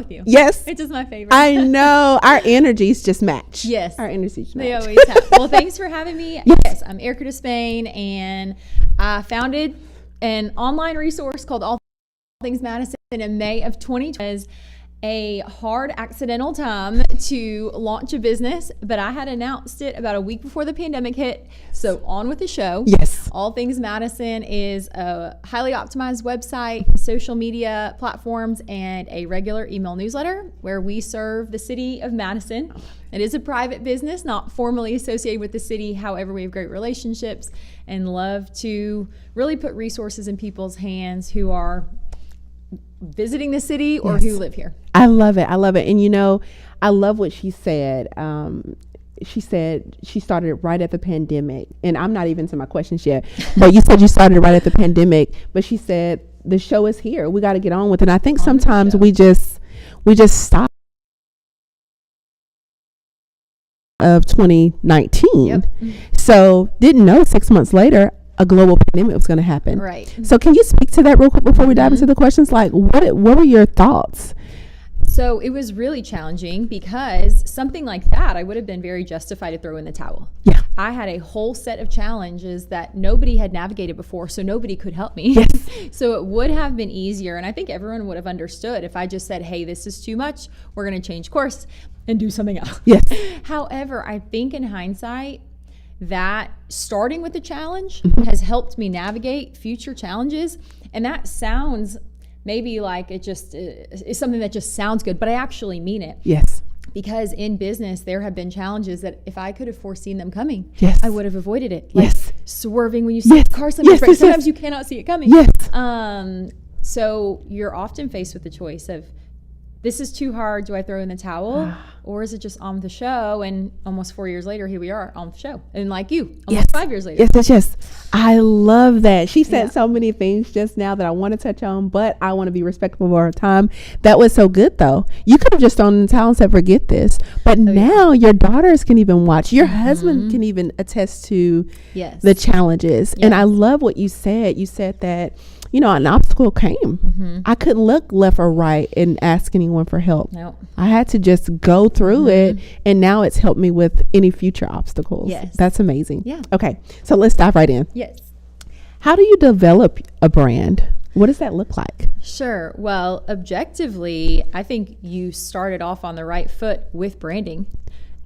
with you. Yes. It's just my favorite. I know. Our energies just match. Yes. Our energies match. They always have. Well, thanks for having me. Yes, I'm Erica Despain, and I founded an online resource called All Things Madison in May of 2020. It was a hard accidental time to launch a business, but I had announced it about a week before the pandemic hit. So on with the show. Yes. All Things Madison is a highly optimized website, social media platforms, and a regular email newsletter where we serve the city of Madison. It is a private business, not formally associated with the city. However, we have great relationships and love to really put resources in people's hands who are visiting the city or who live here. I love it. I love it. And, you know, I love what she said. She said she started right at the pandemic. And I'm not even to my questions yet. But you said you started right at the pandemic. But she said the show is here. We got to get on with it. And I think sometimes we just stop. Of 2019. Yep. So didn't know 6 months later a global pandemic was going to happen. Right. So can you speak to that real quick before we dive into the questions? Like what were your thoughts? So it was really challenging because something like that, I would have been very justified to throw in the towel. Yeah. I had a whole set of challenges that nobody had navigated before, so nobody could help me. Yes. So it would have been easier, and I think everyone would have understood if I just said, hey, this is too much, we're going to change course and do something else. Yes. However, I think in hindsight, that starting with the challenge has helped me navigate future challenges. And that sounds maybe like it just is something that just sounds good, but I actually mean it. Yes. Because in business, there have been challenges that if I could have foreseen them coming, yes, I would have avoided it. Like yes. Swerving when you see a car sometimes, right? Sometimes you cannot see it coming. Yes. So you're often faced with the choice of, this is too hard, do I throw in the towel? Or is it just on the show? And almost 4 years later, here we are on the show. And like you, almost 5 years later. Yes. I love that. She said so many things just now that I want to touch on, but I want to be respectful of our time. That was so good, though. You could have just thrown in the towel and said, forget this. But now your daughters can even watch. Your husband can even attest to the challenges. And I love what you said. You said that, you know, an obstacle came. I couldn't look left or right and ask anyone for help. No. I had to just go through it, and now it's helped me with any future obstacles. Yes. That's amazing. Yeah. Okay, so let's dive right in. Yes. How do you develop a brand? What does that look like? Sure. Well, objectively, I think you started off on the right foot with branding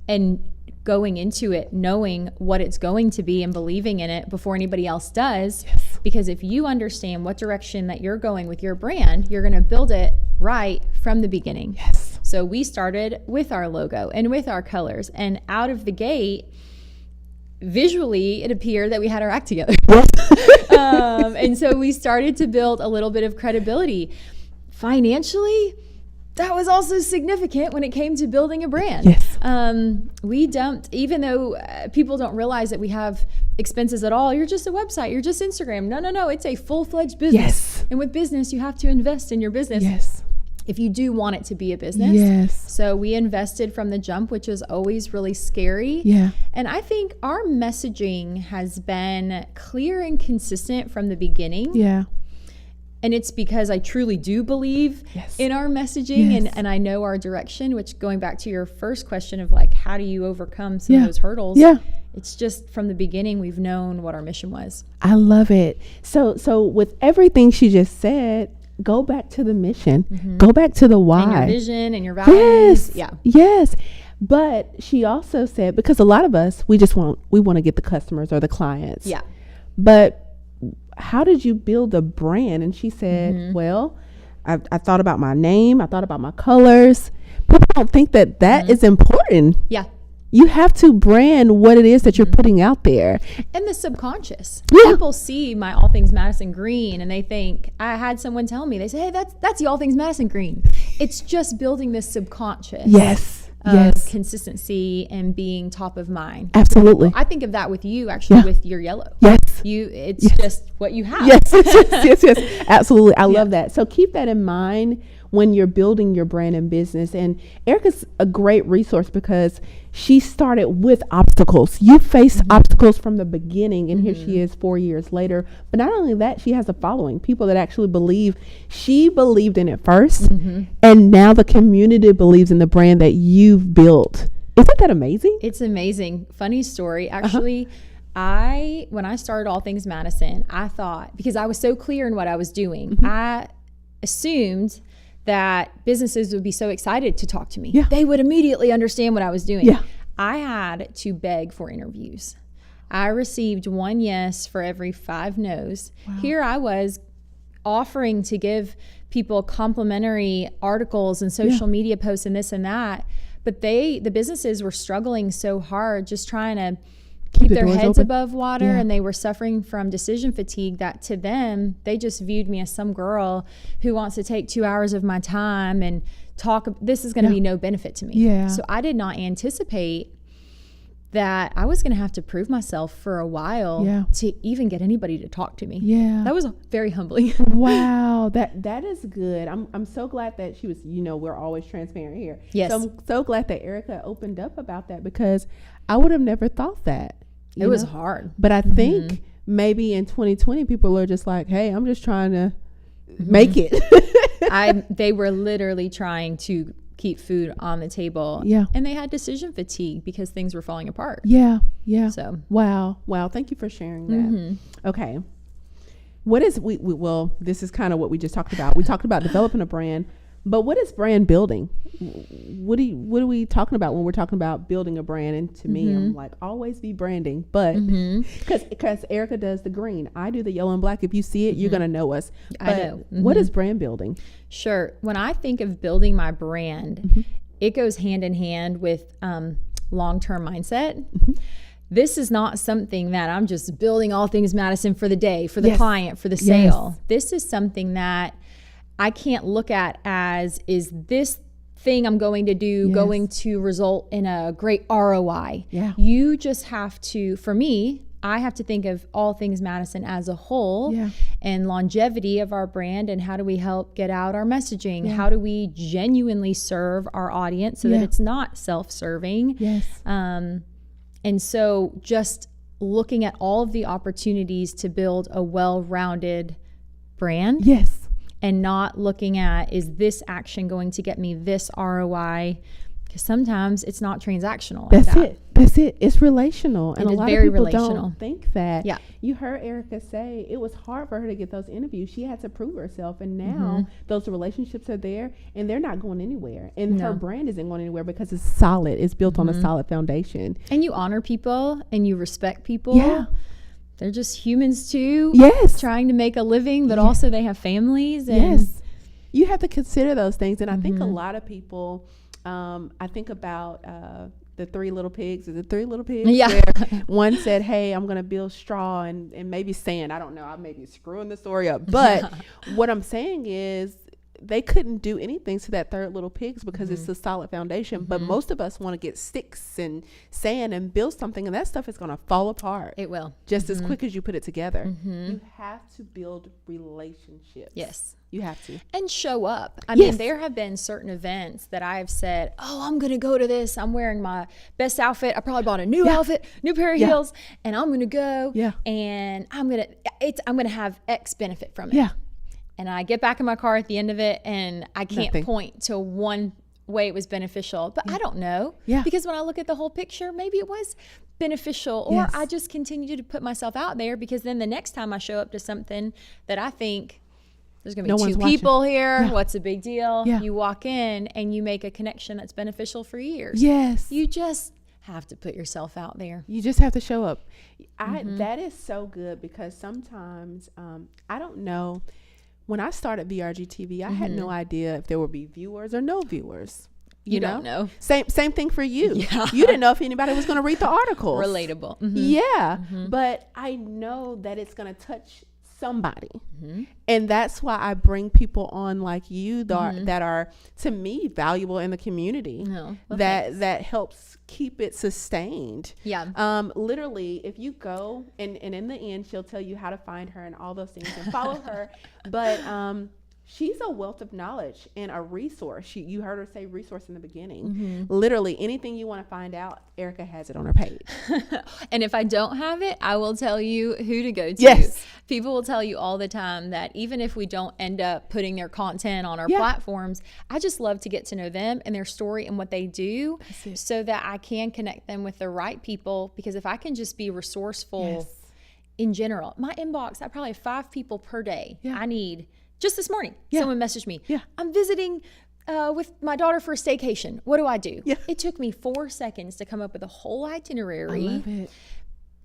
and going into it knowing what it's going to be and believing in it before anybody else does. Yes. Because if you understand what direction that you're going with your brand, you're going to build it right from the beginning. Yes. So we started with our logo and with our colors, and out of the gate, visually it appeared that we had our act together. And so we started to build a little bit of credibility. Financially, that was also significant when it came to building a brand. Yes. We dumped, even though people don't realize that we have expenses at all. You're just a website. You're just Instagram. No. It's a full-fledged business. Yes. And with business, you have to invest in your business. Yes. If you do want it to be a business. Yes. So we invested from the jump, which is always really scary. Yeah. And I think our messaging has been clear and consistent from the beginning. Yeah. And it's because I truly do believe in our messaging and I know our direction, which going back to your first question of like, how do you overcome some of those hurdles? Yeah. It's just from the beginning, we've known what our mission was. I love it. So with everything she just said, go back to the mission, go back to the why. And your vision and your values. Yes. But she also said, because a lot of us, we want to get the customers or the clients. Yeah. But how did you build a brand? And she said, well, I thought about my name. I thought about my colors. People don't think that is important. Yeah. You have to brand what it is that you're putting out there. And the subconscious. Yeah. People see my All Things Madison green and they think, I had someone tell me, they say, hey, that's the All Things Madison green. It's just building this subconscious. Yes. Consistency and being top of mind. Absolutely. I think of that with you actually with your yellow. Yes. It's just what you have. Yes. Absolutely. I love that. So keep that in mind when you're building your brand and business. And Erica's a great resource because she started with obstacles. You faced obstacles from the beginning, and here she is 4 years later. But not only that, she has a following, people that actually believe. She believed in it first, and now the community believes in the brand that you've built. Isn't that amazing? It's amazing. Funny story. Actually, when I started All Things Madison, I thought, because I was so clear in what I was doing, I assumed that businesses would be so excited to talk to me. Yeah. They would immediately understand what I was doing. Yeah. I had to beg for interviews. I received 1 yes for every 5 no's. Wow. Here I was offering to give people complimentary articles and social media posts and this and that. But the businesses were struggling so hard, just trying to keep their heads above water, and they were suffering from decision fatigue, that to them, they just viewed me as some girl who wants to take 2 hours of my time and talk. This is going to be no benefit to me. Yeah. So I did not anticipate that I was going to have to prove myself for a while to even get anybody to talk to me. Yeah. That was very humbling. Wow. That is good. I'm so glad that she was, we're always transparent here. Yes. So I'm so glad that Erica opened up about that, because I would have never thought that. It was hard. But I think maybe in 2020, people are just like, hey, I'm just trying to make it. They were literally trying to keep food on the table. Yeah. And they had decision fatigue because things were falling apart. Yeah. Yeah. So. Wow. Thank you for sharing that. Okay. What is, well, this is kind of what we just talked about. We talked about developing a brand, but what is brand building? What are we talking about when we're talking about building a brand? And to me, I'm like, always be branding, but because Erica does the green, I do the yellow and black. If you see it, you're going to know us. But I know. What is brand building? Sure. When I think of building my brand, it goes hand in hand with long-term mindset. This is not something that I'm just building All Things Madison for the day, for the client, for the sale. This is something that I can't look at as, is this thing I'm going to do going to result in a great ROI? Yeah. You just have to, for me, I have to think of All Things Madison as a whole and longevity of our brand, and how do we help get out our messaging? How do we genuinely serve our audience so that it's not self-serving? Yes. And so just looking at all of the opportunities to build a well-rounded brand. Yes. And not looking at, is this action going to get me this ROI? Because sometimes it's not transactional. That's it. It's relational. And a lot of people don't think that. Yeah. You heard Erica say it was hard for her to get those interviews. She had to prove herself. And now those relationships are there, and they're not going anywhere. And her brand isn't going anywhere because it's solid. It's built on a solid foundation. And you honor people and you respect people. Yeah. They're just humans too. Yes. Trying to make a living, but also they have families. And yes. You have to consider those things. And I think a lot of people, I think about the 3 Little Pigs. Is it 3 Little Pigs? Yeah. Where one said, hey, I'm going to build straw and maybe sand. I don't know. I may be screwing the story up. But what I'm saying is, they couldn't do anything to that 3rd Little Pigs because it's a solid foundation. But most of us want to get sticks and sand and build something, and that stuff is going to fall apart. It will. Just as quick as you put it together. You have to build relationships. Yes. You have to. And show up. I mean, there have been certain events that I have said, oh, I'm going to go to this. I'm wearing my best outfit. I probably bought a new outfit, new pair of heels, and I'm going to go. Yeah. And I'm going to have X benefit from it. Yeah. And I get back in my car at the end of it, and I can't point to one way it was beneficial, but I don't know. Yeah. Because when I look at the whole picture, maybe it was beneficial, or I just continue to put myself out there, because then the next time I show up to something that I think there's going to be 2 people here, what's the big deal? Yeah. You walk in and you make a connection that's beneficial for years. Yes. You just have to put yourself out there. You just have to show up. That is so good, because sometimes I don't know. When I started VRG TV, I had no idea if there would be viewers or no viewers. You don't know. Same thing for you. Yeah. You didn't know if anybody was going to read the articles. Relatable. Yeah. But I know that it's going to touch somebody. And that's why I bring people on like you that are, to me, valuable in the community. That helps keep it sustained. Yeah. Literally, if you go and in the end, she'll tell you how to find her and all those things and follow her. But she's a wealth of knowledge and a resource. You heard her say resource in the beginning. Literally anything you want to find out, Erica has it on her page. And if I don't have it, I will tell you who to go to. Yes. People will tell you all the time that even if we don't end up putting their content on our platforms, I just love to get to know them and their story and what they do so that I can connect them with the right people. Because if I can just be resourceful in general, my inbox, I probably have 5 people per day. I need. Just this morning, someone messaged me. I'm visiting with my daughter for a staycation. What do I do? It took me 4 seconds to come up with a whole itinerary. I love it.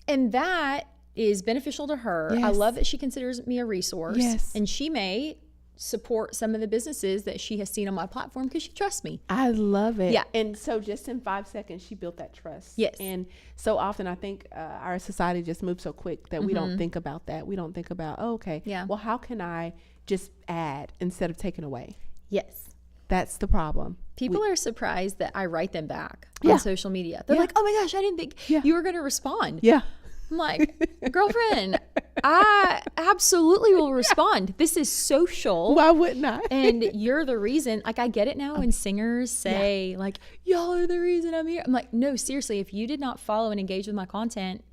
And that is beneficial to her. I love that she considers me a resource. And she may support some of the businesses that she has seen on my platform because she trusts me. I love it. Yeah. And so just in 5 seconds, she built that trust. Yes. And so often I think our society just moves so quick that we don't think about that. We don't think about, well, how can I just add instead of taking away? Yes. That's the problem. People are surprised that I write them back on social media. They're like, oh my gosh, I didn't think you were going to respond. I'm like, girlfriend, I absolutely will respond. This is social. Why wouldn't I? And you're the reason. Like, I get it now when singers say, like, y'all are the reason I'm here. I'm like, no, seriously, if you did not follow and engage with my content,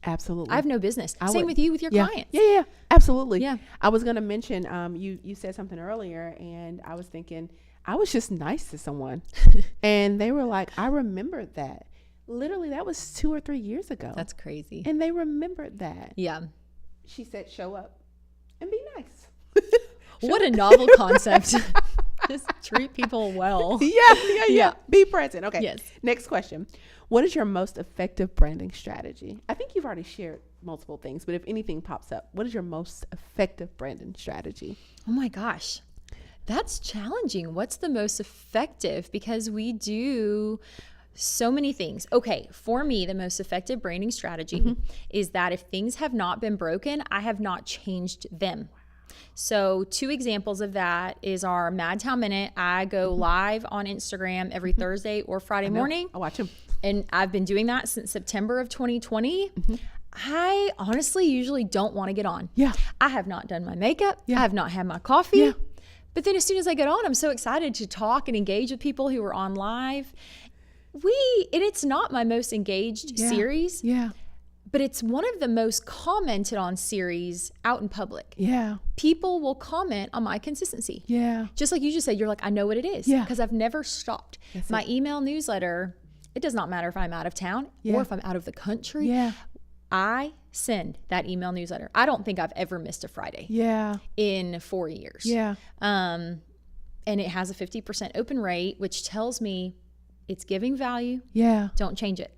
absolutely, I have no business. Same with you with your clients. Yeah, absolutely. Yeah. I was going to mention, you said something earlier, and I was thinking, I was just nice to someone. And they were like, I remembered that. Literally, that was 2 or 3 years ago. That's crazy. And they remembered that. Yeah. She said, show up and be nice. What a novel concept. Just treat people well. Yeah. Be present. Okay. Yes. Next question. What is your most effective branding strategy? I think you've already shared multiple things, but if anything pops up, what is your most effective branding strategy? Oh my gosh. That's challenging. What's the most effective? Because we do so many things. Okay, for me, the most effective branding strategy is that if things have not been broken, I have not changed them. So 2 examples of that is our Madtown Minute. I go live on Instagram every Thursday or Friday morning. I watch them. And I've been doing that since September of 2020. I honestly usually don't want to get on. I have not done my makeup. I have not had my coffee. But then as soon as I get on, I'm so excited to talk and engage with people who are on live. It's not my most engaged series, but it's one of the most commented on series out in public. People will comment on my consistency. Just like you just said, you're like, I know what it is because I've never stopped. My email newsletter, it does not matter if I'm out of town or if I'm out of the country. I send that email newsletter. I don't think I've ever missed a Friday in 4 years. And it has a 50% open rate, which tells me it's giving value. Don't change it.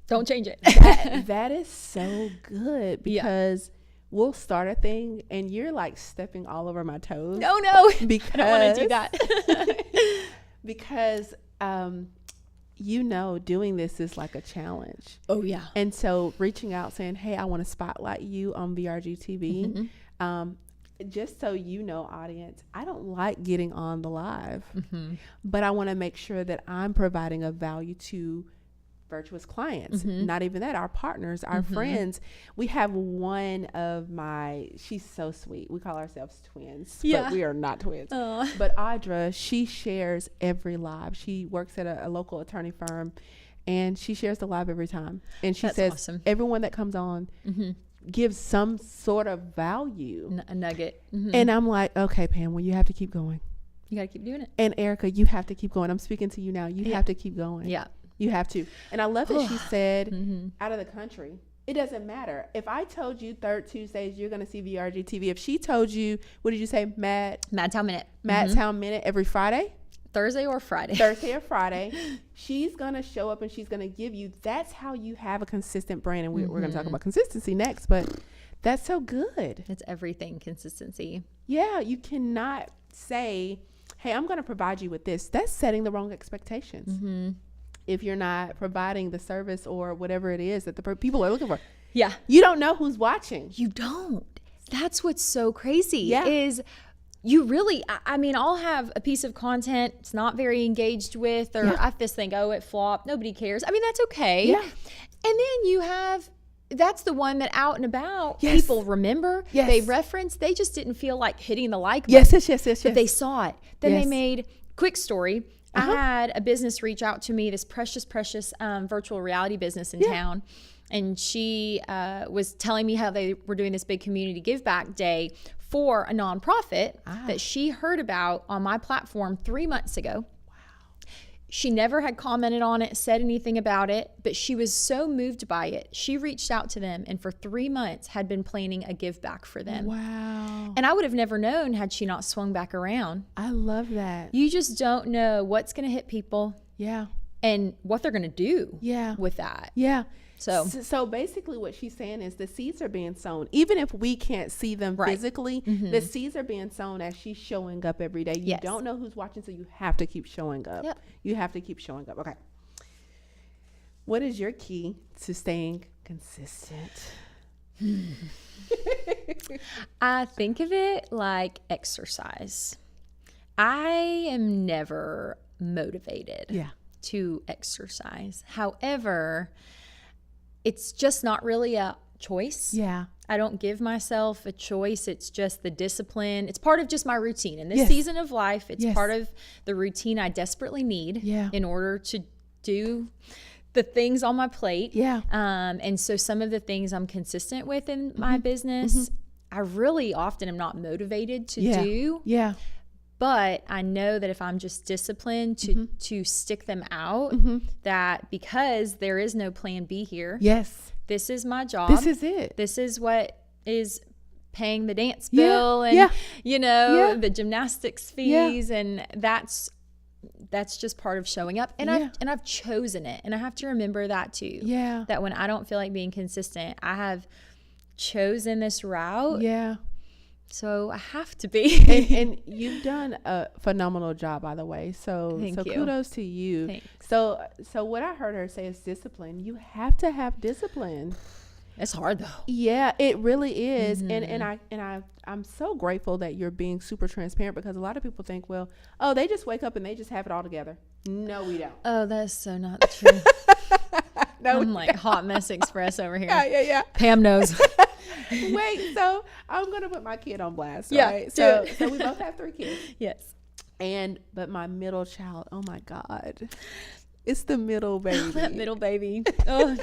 Don't change it. That is so good because we'll start a thing and you're like stepping all over my toes. No. Because I don't want to do that. because doing this is like a challenge. Oh yeah. And so reaching out saying, hey, I want to spotlight you on VRG TV. Just so you know, audience, I don't like getting on the live, but I want to make sure that I'm providing a value to virtuous clients. Not even that, our partners, our friends. We have one of she's so sweet. We call ourselves twins, but we are not twins. But Audra, she shares every live. She works at a local attorney firm and she shares the live every time. And she says, awesome. Everyone that comes on gives some sort of value. A nugget. And I'm like, okay, Pam, well, you have to keep going. You got to keep doing it. And Erica, you have to keep going. I'm speaking to you now. You have to keep going. You have to. And I love that she said out of the country. It doesn't matter. If I told you third Tuesdays, you're going to see VRG TV. If she told you, what did you say? Madtown Minute. Madtown Minute every Friday? Thursday or Friday. She's going to show up and she's going to give you. That's how you have a consistent brand. And we're going to talk about consistency next, but that's so good. It's everything, consistency. Yeah, you cannot say, hey, I'm going to provide you with this. That's setting the wrong expectations. If you're not providing the service or whatever it is that the people are looking for. You don't know who's watching. You don't. That's what's so crazy is you really, I mean, I'll have a piece of content it's not very engaged with, or I just think, oh, it flopped. Nobody cares. I mean, that's okay. And then you have that's the one that out and about Yes. people remember. Yes. They reference. They just didn't feel like hitting the like button. Yes. But they saw it. Then Yes. they made, quick story. Uh-huh. I had a business reach out to me, this precious virtual reality business in town. And she was telling me how they were doing this big community give back day for a nonprofit that she heard about on my platform 3 months ago. She never had commented on it, said anything about it, but she was so moved by it. She reached out to them and for 3 months had been planning a give back for them. Wow. And I would have never known had she not swung back around. I love that. You just don't know what's going to hit people Yeah. and what they're going to do Yeah. with that. Yeah. So So basically what she's saying is the seeds are being sown. Even if we can't see them Right. physically, the seeds are being sown as she's showing up every day. You Yes. don't know who's watching, so you have to keep showing up. Yep. You have to keep showing up. Okay. What is your key to staying consistent? I think of it like exercise. I am never motivated Yeah. to exercise. However, it's just not really a choice. Yeah. I don't give myself a choice. It's just the discipline. It's part of just my routine. In this Yes. season of life, it's Yes. part of the routine I desperately need Yeah. in order to do the things on my plate. Yeah. And so some of the things I'm consistent with in my business, I really often am not motivated to Yeah. do. Yeah. But I know that if I'm just disciplined to stick them out, that because there is no plan B here, Yes. this is my job. This is it. This is what is paying the dance Yeah, bill and yeah. Yeah. Yeah. the gymnastics fees, and that's just part of showing up. And Yeah. I've chosen it, and I have to remember that too. Yeah. That when I don't feel like being consistent, I have chosen this route. Yeah. So I have to be. And you've done a phenomenal job, by the way. So Thank you. kudos to you. Thanks. So what I heard her say is discipline. You have to have discipline. It's hard though. Yeah, it really is. I'm so grateful that you're being super transparent, because a lot of people think, well, oh, they just wake up and they just have it all together. No, we don't. Oh, that's so not true. No, I'm like Hot Mess Express over here. yeah. Pam knows. Wait, so I'm gonna put my kid on blast, Yeah, right? do So it. so we both have 3 kids. Yes. But my middle child, oh my God. It's the middle baby. That middle baby,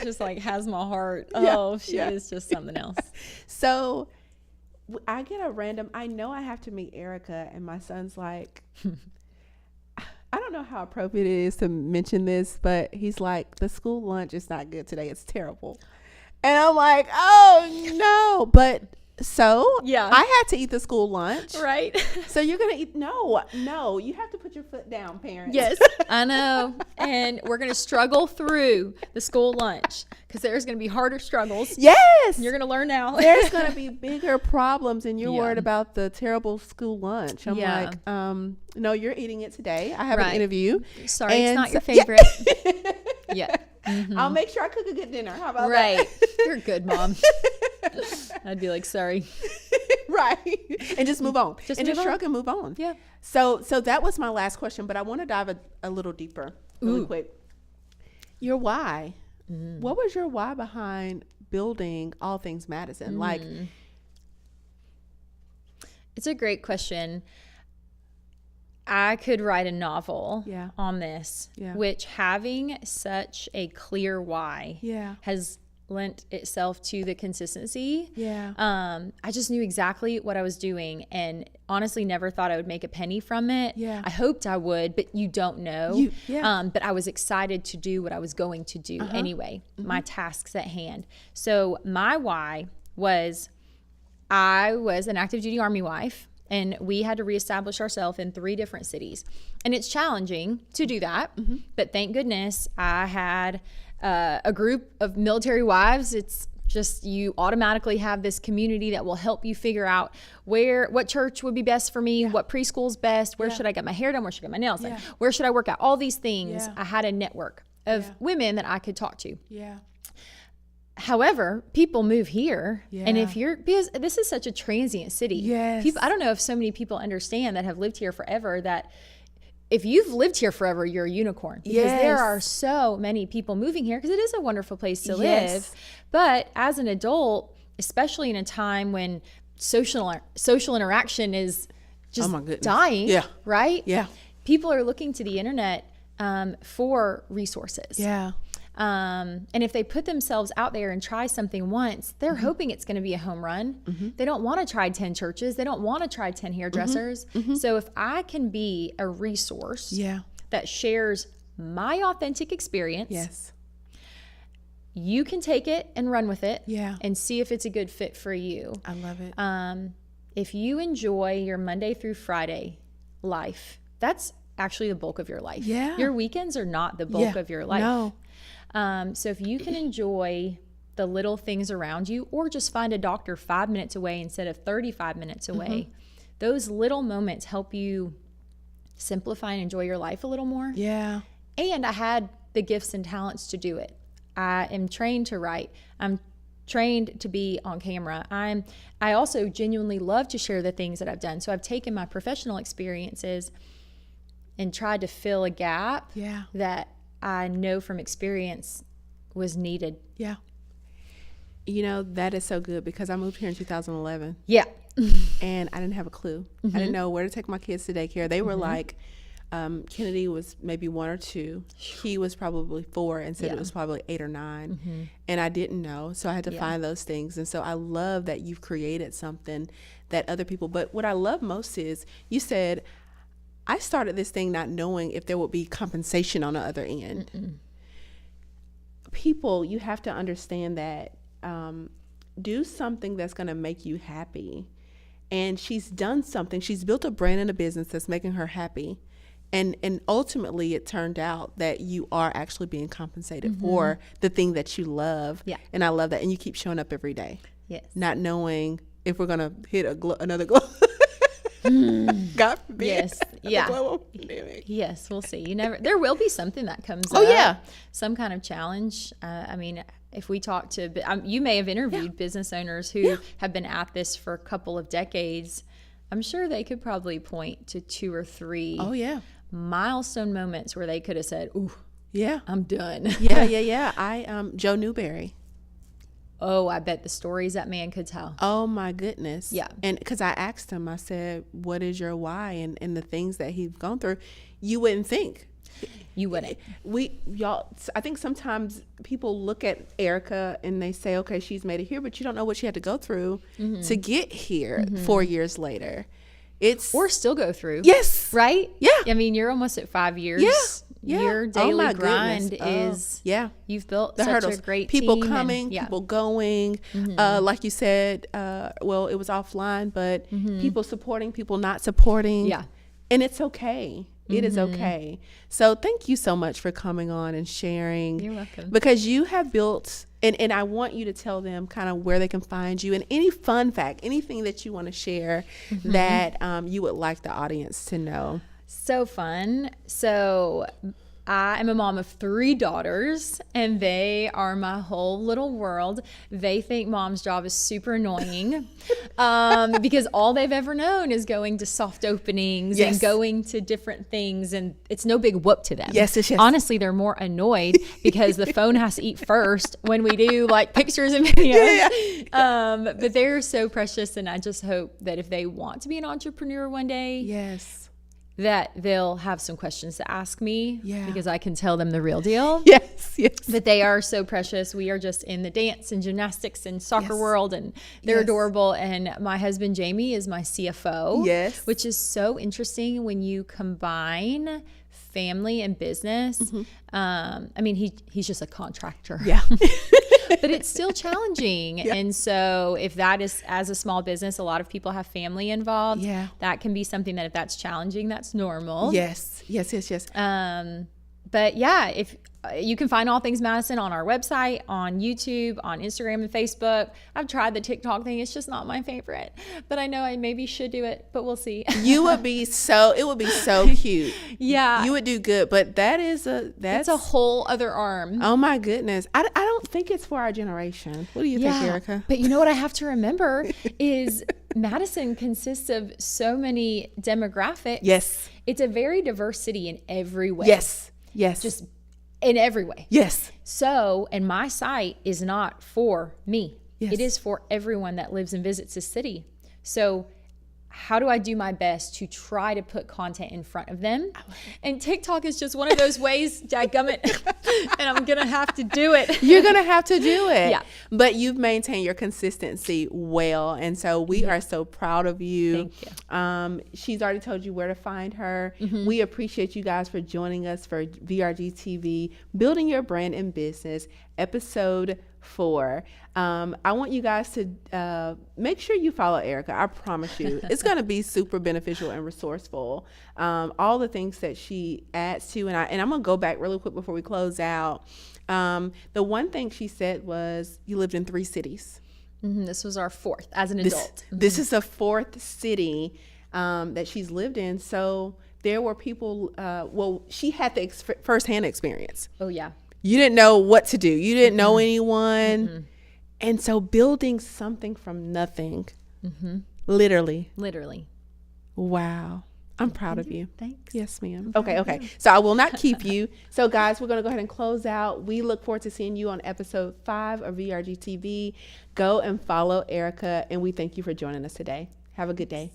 just like has my heart. Yeah, Oh, she yeah. is just something else. So I get a random, I know I have to meet Erica, and my son's like, I don't know how appropriate it is to mention this, but he's like, the school lunch is not good today. It's terrible. And I'm like, oh no. But so Yeah. I had to eat the school lunch. Right? So you're going to eat. No, you have to put your foot down, parents. Yes, I know. And we're going to struggle through the school lunch because there's going to be harder struggles. Yes. You're going to learn now. There's going to be bigger problems, and you're Yeah. worried about the terrible school lunch. I'm Yeah. like, no, you're eating it today. I have an Right. interview. Sorry, And it's not your so- yeah. favorite. Yeah. I'll make sure I cook a good dinner. How about Right. You're good, Mom. I'd be like, sorry. that? Right. And just move on. Just and move just on. shrug and move on. Yeah. So that was my last question, but I want to dive a little deeper really Ooh. quick. Your why. What was your why behind building All Things Madison? Like, It's a great question. I could write a novel Yeah. on this, Yeah. which having such a clear why Yeah. has lent itself to the consistency. Yeah. I just knew exactly what I was doing and honestly never thought I would make a penny from it. Yeah. I hoped I would, but you don't know. Yeah. But I was excited to do what I was going to do anyway, my tasks at hand. So my why was I was an active duty Army wife, and we had to reestablish ourselves in 3 different cities. And it's challenging to do that, but thank goodness I had a group of military wives. It's just you automatically have this community that will help you figure out what church would be best for me, what preschool's best, where should I get my hair done, where should I get my nails done, where should I work out, all these things. Yeah. I had a network of women that I could talk to. Yeah. However, people move here, and Yeah. if because this is such a transient city. Yes. People, I don't know if so many people understand that have lived here forever that if you've lived here forever, you're a unicorn, because Yes. there are so many people moving here, because it is a wonderful place to Yes. live. But as an adult, especially in a time when social interaction is just Oh my goodness. dying, Yeah. right? Yeah. People are looking to the internet for resources. Yeah. And if they put themselves out there and try something once, they're hoping it's going to be a home run. They don't want to try 10 churches. They don't want to try 10 hairdressers. So if I can be a resource Yeah. that shares my authentic experience, Yes. you can take it and run with it, Yeah. and see if it's a good fit for you. I love it. If you enjoy your Monday through Friday life, that's actually the bulk of your life. Yeah. Your weekends are not the bulk Yeah. of your life. No. So if you can enjoy the little things around you, or just find a doctor 5 minutes away instead of 35 minutes away, those little moments help you simplify and enjoy your life a little more. Yeah. And I had the gifts and talents to do it. I am trained to write. I'm trained to be on camera. I also genuinely love to share the things that I've done. So I've taken my professional experiences and tried to fill a gap Yeah. that I know from experience was needed. Yeah. You know, that is so good, because I moved here in 2011 Yeah. and I didn't have a clue. I didn't know where to take my kids to daycare. They were like, Kennedy was maybe 1 or 2. He was probably 4, and said Yeah. it was probably 8 or 9. And I didn't know. So I had to find those things. And so I love that you've created something that other people, but what I love most is you said, I started this thing not knowing if there would be compensation on the other end. People, you have to understand that, do something that's going to make you happy. And she's done something. She's built a brand and a business that's making her happy. And ultimately it turned out that you are actually being compensated for the thing that you love. Yeah. And I love that. And you keep showing up every day, Yes. not knowing if we're going to hit another glow. God forbid. Yes. A Yeah. global pandemic. Yes, we'll see. There will be something that comes Oh, up. yeah. Some kind of challenge. I mean, if we talk to, you may have interviewed business owners who have been at this for a couple of decades. I'm sure they could probably point to 2 or 3 Oh, yeah. milestone moments where they could have said, "Ooh, Yeah. I'm done." Yeah. Joe Newberry. Oh, I bet the stories that man could tell. Oh my goodness. Yeah. And because I asked him, I said, what is your why? And the things that he's gone through, you wouldn't think. You wouldn't. I think sometimes people look at Erica and they say, okay, she's made it here, but you don't know what she had to go through to get here 4 years later. Or still go through. Yes. Right? Yeah. I mean, you're almost at 5 years. Yeah. Your Oh, daily my grind goodness. is, you've built The such hurdles. a great people team. coming, people going. Like you said, well, it was offline, but people supporting, people not supporting. Yeah. And it's okay. It is okay. So thank you so much for coming on and sharing. You're welcome. Because you have built, and I want you to tell them kind of where they can find you, and any fun fact, anything that you want to share that you would like the audience to know. So fun. So I am a mom of 3 daughters, and they are my whole little world. They think mom's job is super annoying because all they've ever known is going to soft openings and going to different things, and it's no big whoop to them. Yes. Honestly, they're more annoyed because the phone has to eat first when we do like pictures and videos. But they're so precious, and I just hope that if they want to be an entrepreneur one day, Yes. that they'll have some questions to ask me because I can tell them the real deal. Yes. But they are so precious. We are just in the dance and gymnastics and soccer world, and they're adorable. And my husband, Jamie, is my CFO. Yes. Which is so interesting when you combine family and business. I mean, he's just a contractor. Yeah. But it's still challenging. Yeah. And so if that is, as a small business, a lot of people have family involved. Yeah. That can be something that if that's challenging, that's normal. Yes. But yeah, if you can find All Things Madison on our website, on YouTube, on Instagram and Facebook. I've tried the TikTok thing. It's just not my favorite, but I know I maybe should do it, but we'll see. It would be so cute. Yeah. You would do good, but that's a whole other arm. Oh my goodness. I don't think it's for our generation. What do you think, Erica? But you know what I have to remember is Madison consists of so many demographics. Yes. It's a very diverse city in every way. Yes. Just in every way. Yes. So, and my site is not for me. Yes. It is for everyone that lives and visits the city. So how do I do my best to try to put content in front of them? And TikTok is just one of those ways, dadgummit, and I'm going to have to do it. You're going to have to do it. Yeah. But you've maintained your consistency well. And so we are so proud of you. Thank you. She's already told you where to find her. Mm-hmm. We appreciate you guys for joining us for VRG TV, Building Your Brand and Business, episode 4. I want you guys to make sure you follow Erica. I promise you it's going to be super beneficial and resourceful. All the things that she adds to, and I'm going to go back really quick before we close out. The one thing she said was you lived in 3 cities. Mm-hmm. This was our 4th as an adult. This is a 4th city that she's lived in. So there were people, she had the firsthand experience. Oh yeah. You didn't know what to do. You didn't know anyone. Mm-hmm. And so building something from nothing, literally. Wow. I'm proud of you. Thanks. Yes, ma'am. Okay. So I will not keep you. So guys, we're going to go ahead and close out. We look forward to seeing you on episode 5 of VRG TV. Go and follow Erica, and we thank you for joining us today. Have a good day.